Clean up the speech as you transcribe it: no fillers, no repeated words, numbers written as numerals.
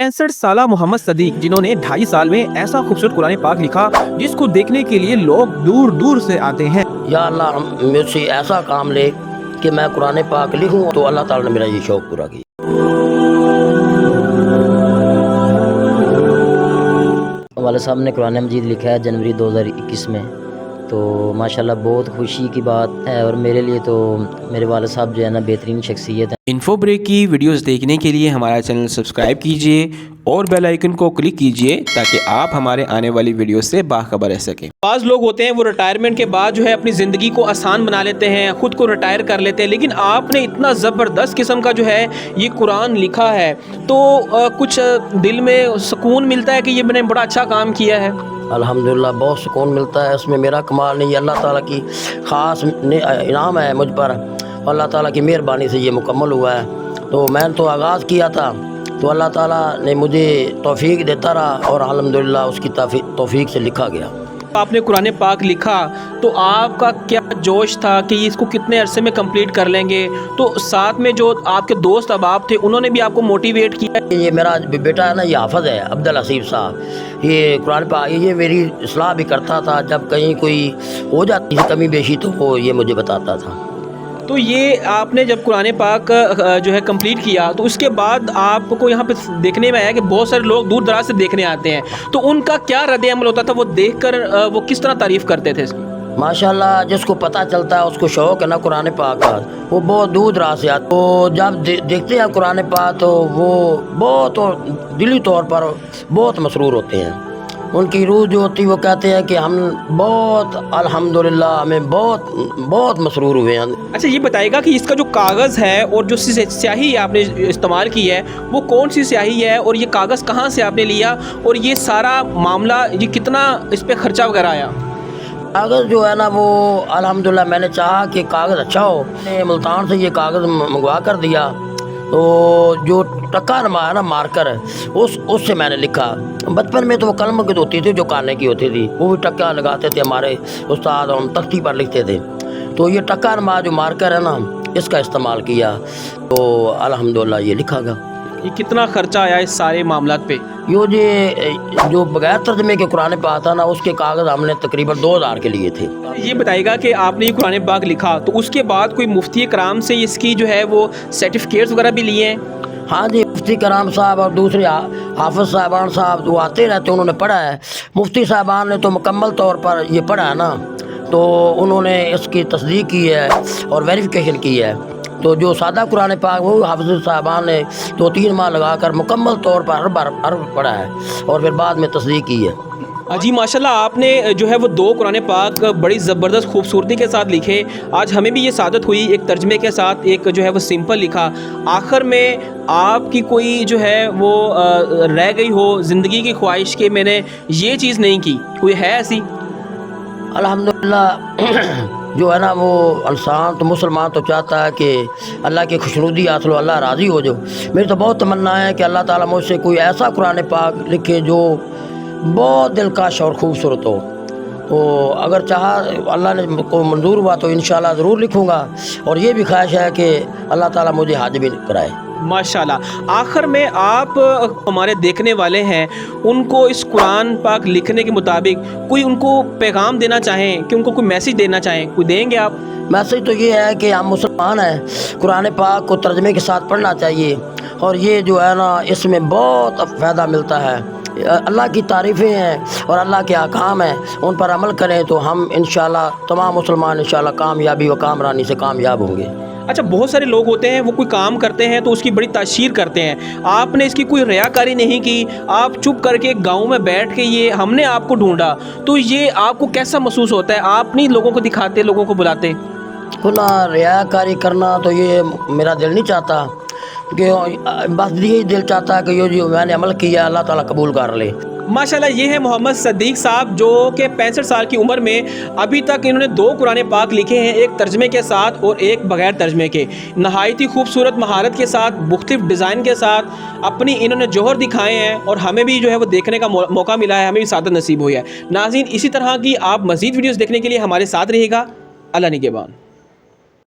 65 साला मोहम्मद सदीक, जिन्होंने 2.5 साल में ऐसा खूबसूरत कुरान पाक लिखा जिसको देखने के लिए लोग दूर दूर से आते हैं। या अल्लाह मुझसे ऐसा काम ले कि मैं कुरान पाक लिखूं, तो अल्लाह ताला ने मेरा ये शौक़ पूरा किया। वालिद साहब ने कुरान मजीद लिखा है जनवरी 2021 में, तो माशाल्लाह बहुत खुशी की बात है। और मेरे लिए तो मेरे वालिद साहब जो है ना बेहतरीन शख्सियत है। इन्फो ब्रेक की वीडियोस देखने के लिए हमारा चैनल सब्सक्राइब कीजिए और बेल आइकन को क्लिक कीजिए ताकि आप हमारे आने वाली वीडियो से बाखबर रह सकें। बाज़ लोग होते हैं वो रिटायरमेंट के बाद जो है अपनी ज़िंदगी को आसान बना लेते हैं, ख़ुद को रिटायर कर लेते हैं, लेकिन आपने इतना ज़बरदस्त किस्म का जो है ये कुरान लिखा है, तो कुछ दिल में सुकून मिलता है कि ये मैंने बड़ा अच्छा काम किया है। अल्हम्दुलिल्लाह बहुत सुकून मिलता है। इसमें मेरा कमाल नहीं, अल्लाह ताला की ख़ास इनाम है मुझ पर। अल्लाह ताला की मेहरबानी से ये मुकम्मल हुआ है। तो मैंने तो आगाज़ किया था, तो अल्लाह ताला ने मुझे तौफीक देता रहा और अल्हम्दुलिल्लाह उसकी तौफीक से लिखा गया। आपने कुरान पाक लिखा तो आपका क्या जोश था कि इसको कितने अरसे में कंप्लीट कर लेंगे? तो साथ में जो आपके दोस्त अहबाब थे उन्होंने भी आपको मोटिवेट किया? ये मेरा बेटा है ना, ये हाफ़िज़ है अब्दुल हसीब साहब, ये कुरान पाक ये मेरी इस्लाह भी करता था। जब कहीं कोई हो जाती थी कमी बेशी तो वो ये मुझे बताता था। तो ये आपने जब कुरान पाक जो है कंप्लीट किया तो उसके बाद आपको यहाँ पे देखने में आया कि बहुत सारे लोग दूर दराज से देखने आते हैं, तो उनका क्या रद्द-ए-अमल होता था? वो देखकर वो किस तरह तारीफ़ करते थे इसकी? माशाल्लाह जिसको पता चलता है, उसको शौक़ है ना कुरान पाक का, वो बहुत दूर दराज से आते। तो जब देखते हैं कुरान पाक तो वो बहुत दिली तौर पर बहुत मसरूर होते हैं। उनकी रूह जो होती है वो कहते हैं कि हम बहुत अल्हम्दुलिल्लाह हमें बहुत मसरूर हुए हैं। अच्छा ये बताइएगा कि इसका जो कागज़ है और जो स्याही आपने इस्तेमाल की है वो कौन सी स्याही है, और ये कागज़ कहाँ से आपने लिया, और ये सारा मामला ये कितना इस पर ख़र्चा वगैरह आया? कागज़ जो है ना वो अल्हम्दुलिल्लाह मैंने चाहा कि कागज़ अच्छा हो, मैंने मुल्तान से ये कागज़ मंगवा कर दिया। तो जो टक्का नमा है ना मार्कर उससे मैंने लिखा। बचपन में तो वो कलम की होती थी जो काने की होती थी, वो भी टक्का लगाते थे हमारे उस्ताद, हम तख्ती पर लिखते थे। तो ये टक्का नमा जो मार्कर है ना इसका इस्तेमाल किया, तो अल्हम्दुलिल्लाह ये लिखा गया। ये कितना खर्चा आया इस सारे मामलात पे? जो बगैर तर्जमे के कुरान पाक था ना उसके कागज़ हमने तकरीबन 2000 के लिए थे। ये बताइएगा कि आपने ये कुरान पाक लिखा तो उसके बाद कोई मुफ्ती कराम से इसकी जो है वो सर्टिफिकेट्स वगैरह भी लिए हैं? हाँ जी, मुफ्ती कराम साहब और दूसरे हाफिज़ साहबान साहब वो आते रहते, उन्होंने पढ़ा है। मुफ्ती साहबान ने तो मुकम्मल तौर पर ये पढ़ा है ना, तो उन्होंने इसकी तस्दीक की है और वेरिफिकेशन की है। तो जो सादा कुरान पाक वो हाफिज़ साहबान ने 2-3 माह लगाकर मुकम्मल तौर पर अरब पढ़ा है और फिर बाद में तस्दीक की है। जी माशाल्लाह, आपने जो है वो 2 कुरान पाक बड़ी ज़बरदस्त खूबसूरती के साथ लिखे। आज हमें भी ये सादत हुई, एक तर्जमे के साथ, एक जो है वो सिंपल लिखा। आखिर में आपकी कोई जो है वो रह गई हो ज़िंदगी की ख्वाहिश कि मैंने ये चीज़ नहीं की, कोई है ऐसी? अल्हम्दुलिल्लाह जो है ना वो इंसान तो मुसलमान तो चाहता है कि अल्लाह की खुशनुदी हासिल हो, अल्लाह राज़ी हो जाओ। मेरी तो बहुत तमन्ना है कि अल्लाह ताला मुझसे कोई ऐसा कुरान पाक लिखे जो बहुत दिलकश और ख़ूबसूरत हो। तो अगर चाहा अल्लाह ने को मंजूर हुआ तो इंशाल्लाह ज़रूर लिखूँगा, और ये भी ख्वाहिश है कि अल्लाह ताला मुझे हज भी कराए। माशाल्लाह। आखिर में आप हमारे देखने वाले हैं, उनको इस कुरान पाक लिखने के मुताबिक कोई उनको पैगाम देना चाहें कि उनको कोई मैसेज देना चाहें, कोई देंगे आप? मैसेज तो ये है कि हम मुसलमान हैं, कुरान पाक को तर्जमे के साथ पढ़ना चाहिए, और ये जो है ना इसमें बहुत फ़ायदा मिलता है। अल्लाह की तारीफ़ें हैं और अल्लाह के अहकाम हैं, उन पर अमल करें तो हम इंशाल्लाह तमाम मुसलमान इंशाल्लाह कामयाबी व कामरानी से कामयाब होंगे। अच्छा, बहुत सारे लोग होते हैं वो कोई काम करते हैं तो उसकी बड़ी ताशीर करते हैं, आपने इसकी कोई रियाकारी नहीं की, आप चुप करके गांव में बैठ के ये हमने आपको ढूंढा, तो ये आपको कैसा महसूस होता है? आप नहीं लोगों को दिखाते, लोगों को बुलाते? तो ना रियाकारी करना तो ये मेरा दिल नहीं चाहता, कि बस यही दिल चाहता है कि ये जो मैंने अमल किया अल्लाह ताला कबूल कर ले। माशाल्लाह, ये है मोहम्मद सदीक साहब जो कि 65 साल की उम्र में अभी तक इन्होंने 2 कुरान पाक लिखे हैं, एक तर्जमे के साथ और एक बगैर तर्जमे के। नहायत ही खूबसूरत महारत के साथ, मुख्तलिफ डिज़ाइन के साथ अपनी इन्होंने जौहर दिखाए हैं, और हमें भी जो है वो देखने का मौका मिला है, हमें भी सादत नसीब हुई है। नाज़रीन, इसी तरह की आप मज़ीद वीडियोज़ देखने के लिए हमारे साथ रहिएगा। अल्लाह निगहबान।